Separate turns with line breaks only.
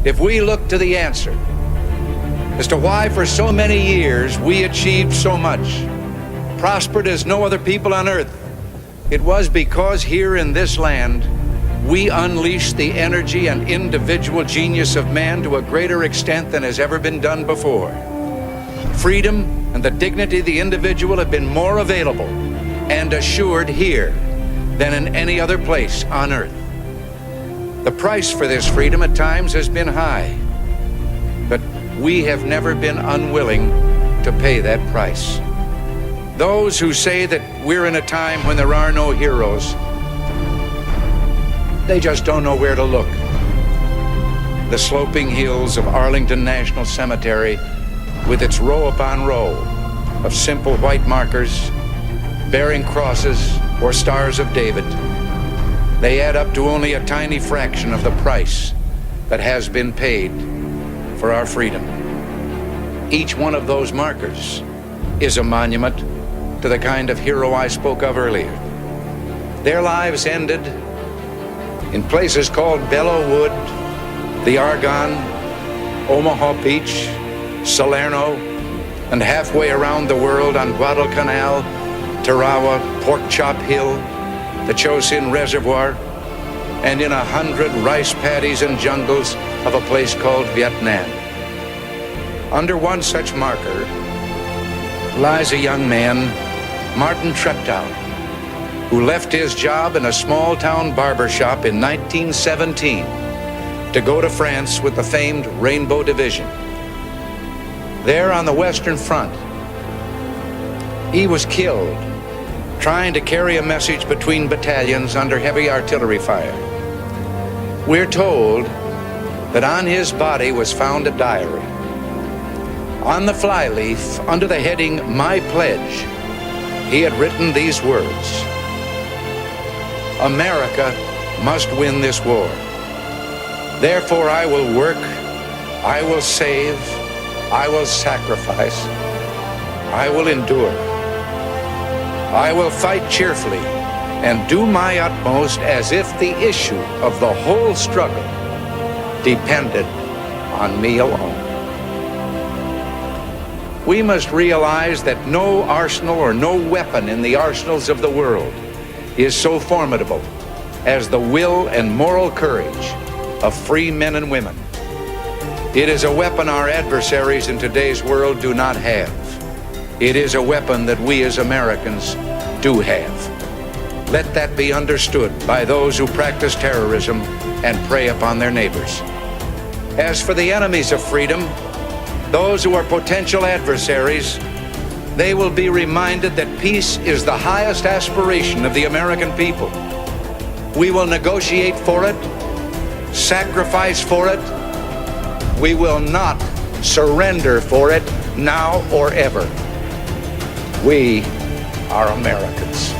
if we look to the answer as to why for so many years we achieved so much, prospered as no other people on earth, it was because here in this land we unleashed the energy and individual genius of man to a greater extent than has ever been done before. Freedom and the dignity of the individual have been more available and assured here than in any other place on earth. The price for this freedom at times has been high, but we have never been unwilling to pay that price. Those who say that we're in a time when there are no heroes, they just don't know where to look. The sloping hills of Arlington National Cemetery, with its row upon row of simple white markers bearing crosses or stars of David, they add up to only a tiny fraction of the price that has been paid for our freedom. Each one of those markers is a monument to the kind of hero I spoke of earlier. Their lives ended in places called Belleau Wood, the Argonne, Omaha Beach, Salerno, and halfway around the world on Guadalcanal, Tarawa, Pork Chop Hill, the Chosin Reservoir, and in 100 rice paddies and jungles of a place called Vietnam. Under one such marker lies a young man, Martin Treptow, who left his job in a small-town barber shop in 1917 to go to France with the famed Rainbow Division. There on the Western Front, he was killed trying to carry a message between battalions under heavy artillery fire. We're told that on his body was found a diary. On the flyleaf, under the heading, "My Pledge," he had written these words: "America must win this war. Therefore I will work, I will save, I will sacrifice, I will endure. I will fight cheerfully and do my utmost as if the issue of the whole struggle depended on me alone." We must realize that no arsenal or no weapon in the arsenals of the world is so formidable as the will and moral courage of free men and women. It is a weapon our adversaries in today's world do not have. It is a weapon that we as Americans do have. Let that be understood by those who practice terrorism and prey upon their neighbors. As for the enemies of freedom, those who are potential adversaries, they will be reminded that peace is the highest aspiration of the American people. We will negotiate for it, sacrifice for it. We will not surrender for it now or ever. We are Americans.